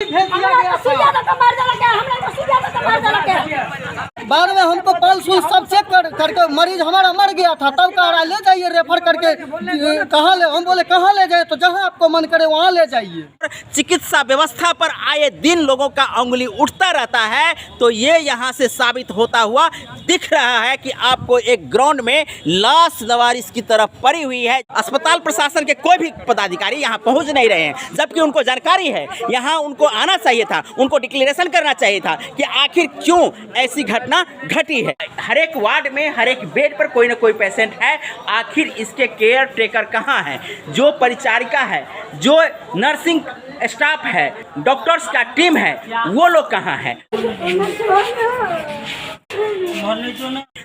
भेज दिया गया था। बाद में हमको पल्स उल्स सब चेक करके मरीज हमारा मर गया था, तब कह रहा है ले जाइए रेफर करके। कहाँ ले, हम बोले कहाँ ले जाए, तो जहाँ आपको मन करे वहाँ ले जाइए। चिकित्सा व्यवस्था पर आए दिन लोगों का उंगली उठता रहता है, तो ये यहाँ से साबित होता हुआ दिख रहा है कि आपको एक ग्राउंड में लाश लवारिस की तरफ पड़ी हुई है। अस्पताल प्रशासन के कोई भी पदाधिकारी यहाँ पहुँच नहीं रहे हैं, जबकि उनको जानकारी है, यहाँ उनको आना चाहिए था, उनको डिक्लेरेशन करना चाहिए था कि आखिर क्यों ऐसी घटना घटी है। हर एक वार्ड में हर एक बेड पर कोई ना कोई पेशेंट है, आखिर इसके केयर टेकर कहाँ है, जो परिचारिका है, जो नर्सिंग स्टाफ है, डॉक्टर्स का टीम है, वो लोग कहाँ है।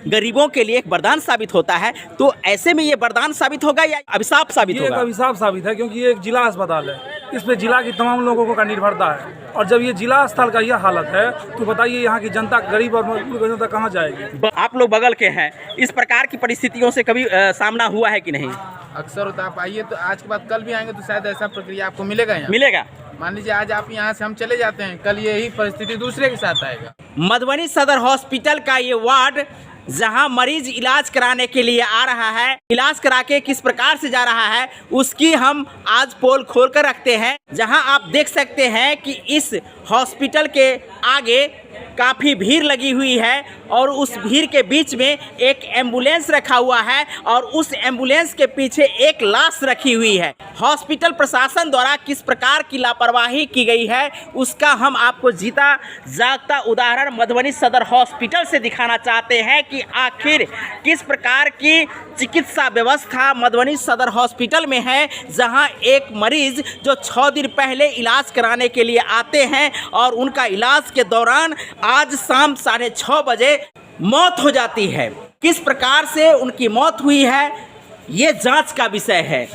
गरीबों के लिए एक वरदान साबित होता है, तो ऐसे में ये वरदान साबित होगा या अभिशाप साबित होगा? ये अभिशाप साबित है, क्योंकि ये एक जिला अस्पताल है, इस पे जिला की तमाम लोगों का निर्भरता है। और जब ये जिला अस्पताल का यह हालत है, तो बताइए यहाँ की जनता, गरीब और मजदूर जनता कहाँ जाएगी? आप लोग बगल के हैं, इस प्रकार की परिस्थितियों से कभी सामना हुआ है कि नहीं? अक्सर होता है। आप आइए तो आज के बाद कल भी आएंगे तो शायद ऐसा प्रक्रिया आपको मिलेगा यहाँ। मिलेगा। मान लीजिए आज आप यहाँ से हम चले जाते हैं, कल यही परिस्थिति दूसरे के साथ आएगा। मधुबनी सदर हॉस्पिटल का ये वार्ड, जहां मरीज इलाज कराने के लिए आ रहा है, इलाज करा के किस प्रकार से जा रहा है, उसकी हम आज पोल खोल कर रखते हैं। जहां आप देख सकते हैं कि इस हॉस्पिटल के आगे काफ़ी भीड़ लगी हुई है और उस भीड़ के बीच में एक एम्बुलेंस रखा हुआ है और उस एम्बुलेंस के पीछे एक लाश रखी हुई है। हॉस्पिटल प्रशासन द्वारा किस प्रकार की लापरवाही की गई है, उसका हम आपको जीता जागता उदाहरण मधुबनी सदर हॉस्पिटल से दिखाना चाहते हैं कि आखिर किस प्रकार की चिकित्सा व्यवस्था मधुबनी सदर हॉस्पिटल में है, जहां एक मरीज जो 6 दिन पहले इलाज कराने के लिए आते हैं और उनका इलाज के दौरान आज शाम 6:30 बजे मौत हो जाती है। किस प्रकार से उनकी मौत हुई है, ये जांच का विषय है।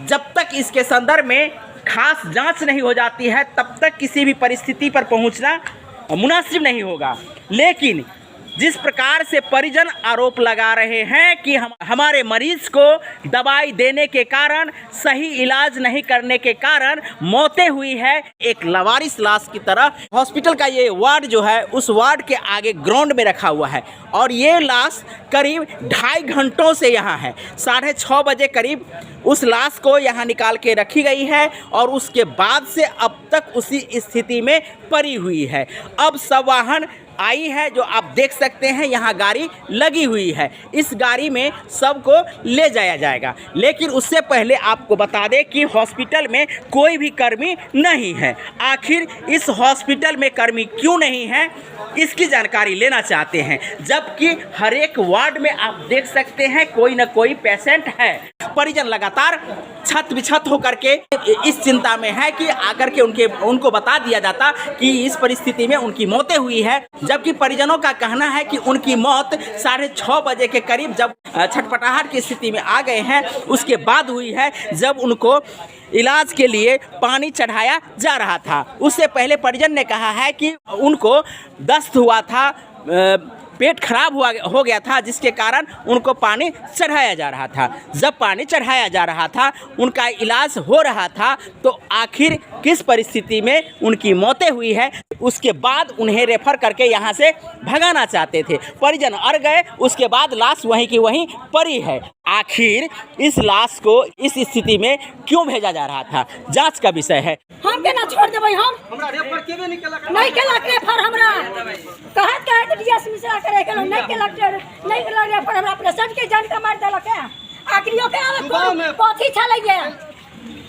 जब तक इसके संदर्भ में खास जांच नहीं हो जाती है, तब तक किसी भी परिस्थिति पर पहुंचना मुनासिब नहीं होगा। लेकिन जिस प्रकार से परिजन आरोप लगा रहे हैं कि हमारे मरीज को दवाई देने के कारण, सही इलाज नहीं करने के कारण मौतें हुई है, एक लावारिस लाश की तरह हॉस्पिटल का ये वार्ड जो है, उस वार्ड के आगे ग्राउंड में रखा हुआ है और ये लाश करीब 2.5 घंटों से यहाँ है। 6:30 बजे करीब उस लाश को यहाँ निकाल के रखी गई है और उसके बाद से अब तक उसी स्थिति में पड़ी हुई है। अब सवाहन आई है, जो आप देख सकते हैं यहाँ गाड़ी लगी हुई है, इस गाड़ी में सबको ले जाया जाएगा। लेकिन उससे पहले आपको बता दें कि हॉस्पिटल में कोई भी कर्मी नहीं है। आखिर इस हॉस्पिटल में कर्मी क्यों नहीं है, इसकी जानकारी लेना चाहते हैं, जबकि हर एक वार्ड में आप देख सकते हैं कोई ना कोई पेशेंट है। परिजन लगातार छत बिछत होकर के इस चिंता में है कि आकर के उनको बता दिया जाता कि इस परिस्थिति में उनकी मौतें हुई है, जबकि परिजनों का कहना है कि उनकी मौत 6:30 बजे के करीब जब छटपटाहट की स्थिति में आ गए हैं, उसके बाद हुई है, जब उनको इलाज के लिए पानी चढ़ाया जा रहा था। उससे पहले परिजन ने कहा है कि उनको दस्त हुआ था, पेट खराब हो गया था, जिसके कारण उनको पानी चढ़ाया जा रहा था। जब पानी चढ़ाया जा रहा था, उनका इलाज हो रहा था, तो आखिर किस परिस्थिति में उनकी मौतें हुई है, उसके बाद उन्हें रेफर करके यहाँ से भगाना चाहते थे। परिजन अड़ गए, उसके बाद लाश वहीं की वहीं पड़ी है। आखिर इस लाश को इस स्थिति में क्यों भेजा जा रहा था, जांच का विषय है। हम केना छोड़ देबै, हमरा रेफर केबे नहीं केलक रेफर, हमरा कहत डीएस मिश्रा करे केलो नहीं केलक रेफर, हमरा पेशेंट के जान के मार देलक है। आखिर यो के कथि छलैया,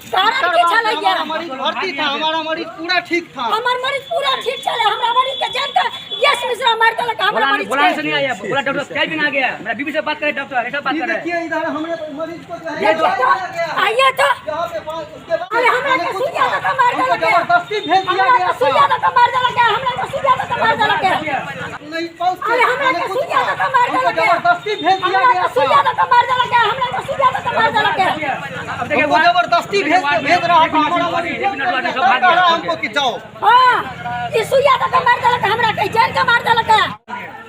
कारण की छलैया, मरीज भर्ती था, हमारा मरीज पूरा ठीक था, हमार मरीज पूरा ठीक चले, हमरा मरीज के जान के डीएस मिश्रा मार देलक। हमरा मरीज बोला से नहीं आया, बोला डॉक्टर स्काई भी ना गया, मेरा बीबी से बात करे, डॉक्टर ऐसा बात करे। देखिए इधर हमने मरीज को जो है ये तो आइए तो अरे हमरा के सुइया का मार देलक, जबरदस्ती भेज दिया गया था, सुइया का मार देलक, हमरा के सुइया का मार देलक, नहीं पहुंच अरे हमरा के सुइया का मार देलक, जबरदस्ती भेज दिया गया था, सुइया का मार देलक, हमरा के सुइया का मार देलक। अब देखिए वो जबरदस्ती भेज रहा था, हमारा मरीज हमको कि जाओ। हां ये सुइया का मार देलक, हमरा के जेल का मार देलक।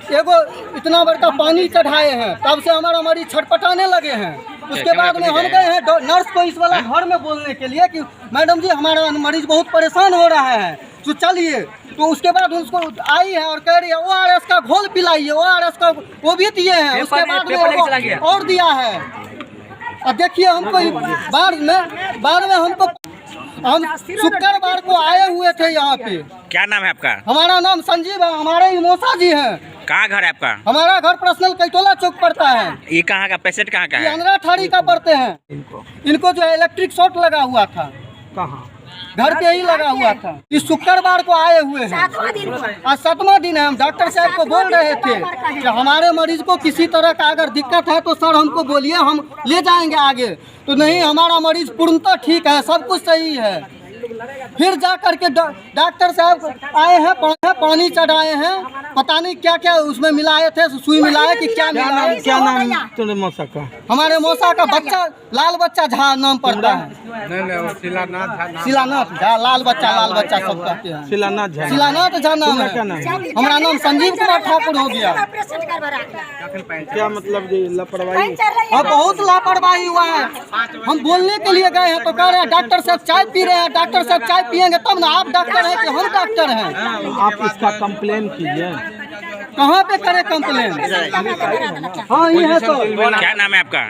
एगो इतना बड़का पानी चढ़ाए हैं, तब से हमारा मरीज छटपटाने लगे हैं। उसके बाद में हम गए हैं नर्स को इस वाला घर में बोलने के लिए कि मैडम जी हमारा मरीज बहुत परेशान हो रहा है तो चलिए। तो उसके बाद उसको आई है और कह रही है ORS का घोल पिलाइए, ORS का वो भी दिए हैं। उसके बाद में और दिया है। और देखिए हमको बाद में हमको हम शुक्रवार को आए हुए थे यहाँ पे। क्या नाम है आपका? हमारा नाम संजीव है, हमारे ही मौसा जी हैं। कहाँ घर है आपका? हमारा घर पर्सनल कैटोला चौक पड़ता है। ये कहाँ का पेशेंट कहाँ का ये है? अंगरा थाड़ी का पड़ते हैं। इनको जो है इलेक्ट्रिक शॉर्ट लगा हुआ था, कहाँ घर पे ही लगा हुआ था। इस शुक्रवार को आए हुए हैं, आज 7वां दिन है। हम डॉक्टर साहब को बोल रहे थे कि हमारे मरीज को किसी तरह का अगर दिक्कत है तो सर हमको बोलिए, हम ले जाएंगे आगे। तो नहीं, हमारा मरीज पूर्णतः ठीक है, सब कुछ सही है। फिर जा करके डॉक्टर साहब आए हैं, पानी चढ़ाए हैं, पता नहीं क्या क्या उसमें मिलाए थे, सुई मिलाए कि क्या मिलाए। क्या नाम है मौसा का? हमारे मौसा का बच्चा लाल बच्चा झा नाम पड़ता है। शिलानाथ झा, लाल बच्चा सब कहते हैं। शिलानाथ झा नाम है। हमारा नाम संजीव कुमार ठाकुर हो गया। क्या मतलब लापरवाही? और बहुत लापरवाही हुआ है। हम बोलने के लिए गए हैं तो कह रहे हैं डॉक्टर साहब चाय पी रहे हैं, डॉक्टर साहब चाय पियेंगे तब ना आप डॉक्टर हैं कि हम डॉक्टर हैं। आप इसका कंप्लेन कीजिए। कहाँ पे करें कंप्लेन? हाँ ये है। तो क्या नाम है आपका?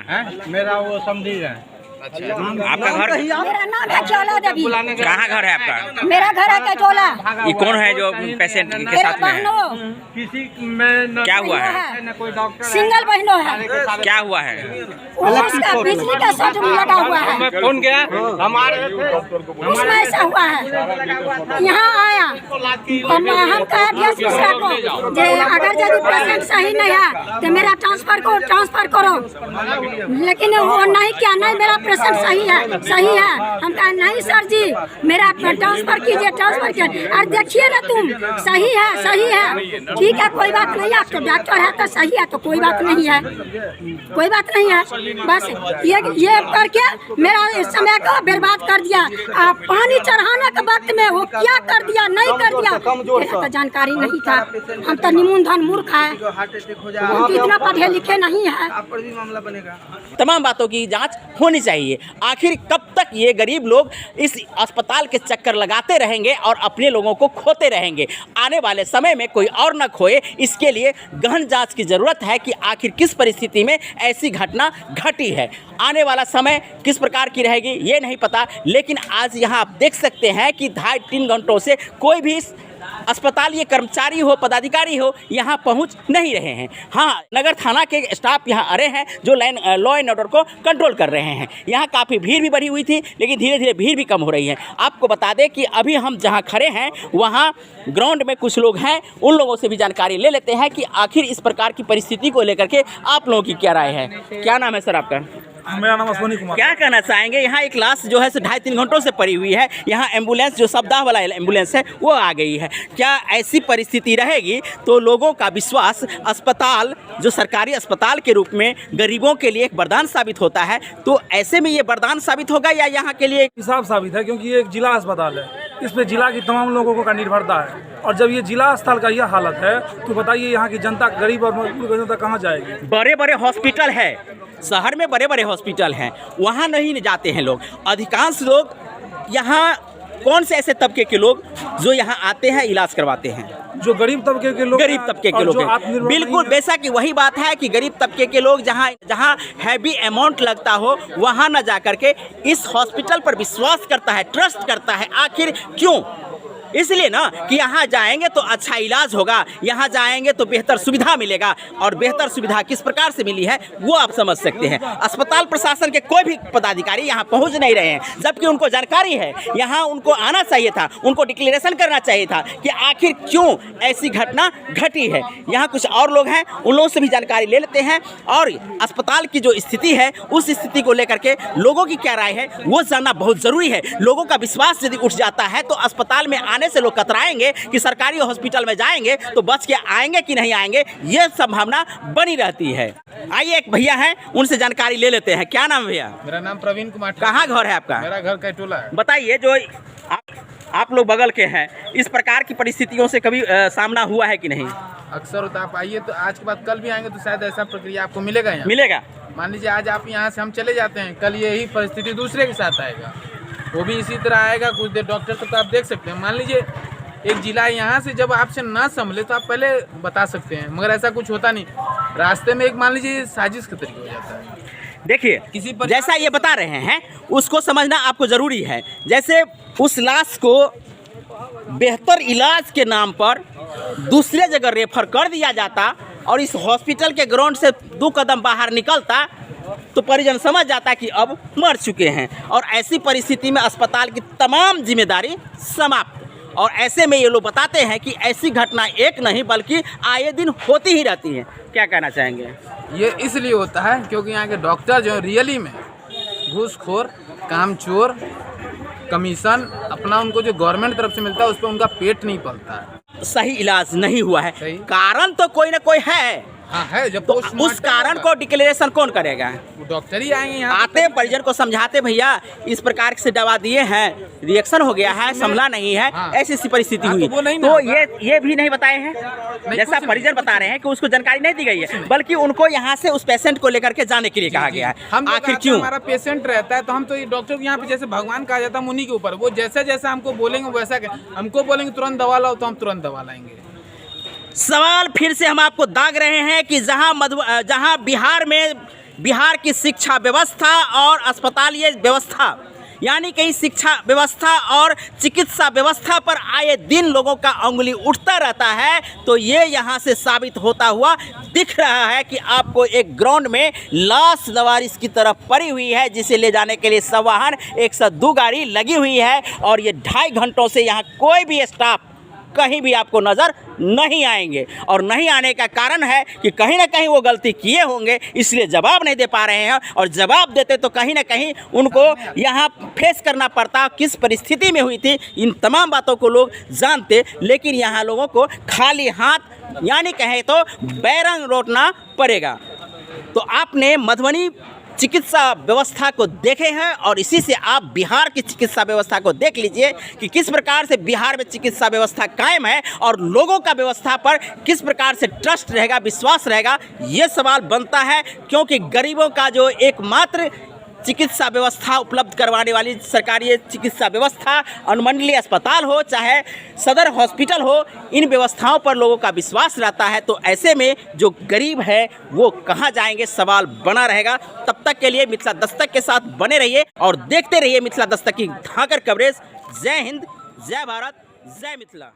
मेरा वो समझी है। आपका घर? मेरा नाम है चोला देवी। कहाँ घर है आपका? मेरा घर है कैटोला। ये कौन है जो पेशेंट के मेरा साथ में है? बहनों किसी में क्या हुआ है? सिंगल बहनों है। क्या हुआ है? उसका बिजली का शॉर्ट लगा हुआ है। कौन गया? हमारे उसमें ऐसा हुआ है। यहाँ आया हम कहा डीएस मिश्रा को जे अगर यदि पेशेंट सही नहीं है तो मेरा ट्रांसफर करो। लेकिन वो नहीं किया, नहीं मेरा पेशेंट सही है। हम कहा नहीं सर जी मेरा ट्रांसफर कीजिए। और देखिए ना तुम सही है ठीक है, कोई बात नहीं है। आप तो डॉक्टर है तो सही है, तो कोई बात नहीं है। बस ये करके मेरा इस समय को बर्बाद कर दिया। आप पानी चढ़ाने के वक्त में वो क्या कर दिया नहीं कर दिया तो जानकारी नहीं था। हम तो निमुंधन मूर्ख है, हम इतना पढ़े लिखे नहीं है। तमाम बातों की जांच होनी चाहिए। आखिर कब तक ये गरीब लोग इस अस्पताल के चक्कर लगाते रहेंगे और अपने लोगों को खोते रहेंगे? आने वाले समय में कोई और न खोए, इसके लिए गहन जांच की ज़रूरत है कि आखिर किस परिस्थिति में ऐसी घटना घटी है। आने वाला समय किस प्रकार की रहेगी ये नहीं पता, लेकिन आज यहाँ आप देख सकते हैं कि 2.5-3 घंटों से कोई भी अस्पताल ये कर्मचारी हो पदाधिकारी हो यहाँ पहुँच नहीं रहे हैं। हाँ, नगर थाना के स्टाफ यहाँ आ रहे हैं जो लॉ एंड ऑर्डर को कंट्रोल कर रहे हैं। यहाँ काफ़ी भीड़ भी बढ़ी हुई थी, लेकिन धीरे धीरे भीड़ भी कम हो रही है। आपको बता दें कि अभी हम जहाँ खड़े हैं वहाँ ग्राउंड में कुछ लोग हैं, उन लोगों से भी जानकारी ले लेते हैं कि आखिर इस प्रकार की परिस्थिति को लेकर के आप लोगों की क्या राय है। क्या नाम है सर आपका? मेरा नाम अश्वनी कुमार। क्या कहना चाहेंगे? यहाँ एक लाश जो है 2.5-3 घंटों से पड़ी हुई है। यहाँ एम्बुलेंस जो सप्ताह वाला एम्बुलेंस है वो आ गई है। क्या ऐसी परिस्थिति रहेगी तो लोगों का विश्वास अस्पताल जो सरकारी अस्पताल के रूप में गरीबों के लिए एक वरदान साबित होता है, तो ऐसे में ये वरदान साबित होगा या यहाँ के लिए हिसाब साबित है? क्योंकि ये एक जिला अस्पताल है, इस पे जिला की तमाम लोगों का निर्भरता है। और जब ये जिला अस्पताल का यह हालत है तो बताइए यहाँ की जनता गरीब और मजबूर जनता कहाँ जाएगी? बड़े बड़े हॉस्पिटल है, शहर में बड़े बड़े हॉस्पिटल हैं, वहाँ नहीं जाते हैं लोग। अधिकांश लोग यहाँ कौन से ऐसे तबके के लोग जो यहाँ आते हैं इलाज करवाते हैं? जो गरीब तबके के लोग, बिल्कुल बेशक कि वही बात है कि गरीब तबके के लोग जहाँ हैवी अमाउंट लगता हो वहाँ न जा करके इस हॉस्पिटल पर विश्वास करता है, ट्रस्ट करता है। आखिर क्यों? इसलिए ना कि यहाँ जाएंगे तो अच्छा इलाज होगा, यहाँ जाएंगे तो बेहतर सुविधा मिलेगा। और बेहतर सुविधा किस प्रकार से मिली है वो आप समझ सकते हैं। अस्पताल प्रशासन के कोई भी पदाधिकारी यहाँ पहुँच नहीं रहे हैं, जबकि उनको जानकारी है। यहाँ उनको आना चाहिए था, उनको डिक्लेरेशन करना चाहिए था कि आखिर क्यों ऐसी घटना घटी है। यहाँ कुछ और लोग हैं, उन लोगों से भी जानकारी ले लेते हैं और अस्पताल की जो स्थिति है उस स्थिति को लेकर के लोगों की क्या राय है वो जानना बहुत ज़रूरी है। लोगों का विश्वास यदि उठ जाता है तो अस्पताल में आने से लोग कतराएंगे कि सरकारी हॉस्पिटल में जाएंगे तो बच के आएंगे कि नहीं आएंगे, ये संभावना बनी रहती है। आइए एक भैया हैं, उनसे जानकारी ले लेते हैं। क्या नाम भैया? मेरा नाम प्रवीण कुमार। कहाँ घर है आपका? मेरा घर कैटोला है। बताइए, जो आप लोग बगल के हैं, इस प्रकार की परिस्थितियों से कभी सामना हुआ है कि नहीं? अक्सर होता है। आप आइए तो आज के बाद कल भी आएंगे तो शायद ऐसा प्रक्रिया आपको मिलेगा यहाँ। मिलेगा। मान लीजिए आज आप यहाँ से हम चले जाते हैं, कल यही परिस्थिति दूसरे के साथ आएगा, वो भी इसी तरह आएगा। कुछ देर डॉक्टर तक तो आप देख सकते हैं। मान लीजिए एक जिला यहाँ से जब आपसे ना संभले तो आप पहले बता सकते हैं, मगर ऐसा कुछ होता नहीं। रास्ते में एक मान लीजिए साजिश के तरीके हो जाता है। देखिए किसी पर जैसा ये बता रहे हैं उसको समझना आपको ज़रूरी है। जैसे उस लाश को बेहतर इलाज के नाम पर दूसरे जगह रेफर कर दिया जाता और इस हॉस्पिटल के ग्राउंड से 2 कदम बाहर निकलता तो परिजन समझ जाता कि अब मर चुके हैं, और ऐसी परिस्थिति में अस्पताल की तमाम जिम्मेदारी समाप्त। और ऐसे में ये लोग बताते हैं कि ऐसी घटना एक नहीं बल्कि आए दिन होती ही रहती है। क्या कहना चाहेंगे? ये इसलिए होता है क्योंकि यहाँ के डॉक्टर जो रियली में घूसखोर, कामचोर, कमीशन अपना उनको जो गवर्नमेंट तरफ से मिलता है उस पर उनका पेट नहीं पलता है। सही इलाज नहीं हुआ है। सही। कारण तो कोई ना कोई है, हाँ है। जब तो postmortem उस कारण होगा, को डिक्लेरेशन कौन करेगा? वो डॉक्टर ही आएंगे यहाँ। आते परिजन को समझाते भैया इस प्रकार से दवा दिए हैं, रिएक्शन हो गया है, संभला नहीं है, हाँ। ऐसी परिस्थिति हाँ, हुई। तो वो नहीं तो ना ये भी नहीं बताए हैं, जैसा कुछ परिजन नहीं, बता रहे हैं कि उसको जानकारी नहीं दी गई है, बल्कि उनको यहाँ से उस पेशेंट को लेकर के जाने के लिए कहा गया है। हम आखिर क्यों? हमारा पेशेंट रहता है तो हम तो ये डॉक्टर यहाँ पे जैसे भगवान कहा जाता है उन्हीं के ऊपर, वो जैसा जैसा हमको बोलेंगे वैसा हमको बोलेंगे तुरंत दवा लाओ तो हम तुरंत दवा लाएंगे। सवाल फिर से हम आपको दाग रहे हैं कि जहां बिहार की शिक्षा व्यवस्था और अस्पतालीय व्यवस्था यानी कि शिक्षा व्यवस्था और चिकित्सा व्यवस्था पर आए दिन लोगों का अंगुली उठता रहता है, तो ये यहाँ से साबित होता हुआ दिख रहा है कि आपको एक ग्राउंड में लाश लवारिस की तरफ पड़ी हुई है, जिसे ले जाने के लिए सवाहन 102 गाड़ी लगी हुई है, और ये 2.5 घंटों से यहाँ कोई भी स्टाफ कहीं भी आपको नज़र नहीं आएंगे। और नहीं आने का कारण है कि कहीं ना कहीं वो गलती किए होंगे, इसलिए जवाब नहीं दे पा रहे हैं, और जवाब देते तो कहीं ना कहीं उनको यहाँ फेस करना पड़ता। किस परिस्थिति में हुई थी इन तमाम बातों को लोग जानते, लेकिन यहाँ लोगों को खाली हाथ यानी कहें तो बैरंग लौटना पड़ेगा। तो आपने मधुबनी चिकित्सा व्यवस्था को देखे हैं, और इसी से आप बिहार की चिकित्सा व्यवस्था को देख लीजिए कि किस प्रकार से बिहार में चिकित्सा व्यवस्था कायम है और लोगों का व्यवस्था पर किस प्रकार से ट्रस्ट रहेगा, विश्वास रहेगा, ये सवाल बनता है। क्योंकि गरीबों का जो एकमात्र चिकित्सा व्यवस्था उपलब्ध करवाने वाली सरकारी चिकित्सा व्यवस्था, अनुमंडलीय अस्पताल हो चाहे सदर हॉस्पिटल हो, इन व्यवस्थाओं पर लोगों का विश्वास रहता है। तो ऐसे में जो गरीब है वो कहाँ जाएंगे, सवाल बना रहेगा। तब तक के लिए मिथिला दस्तक के साथ बने रहिए और देखते रहिए मिथिला दस्तक की धाकर कवरेज। जय हिंद, जय भारत, जय मिथिला।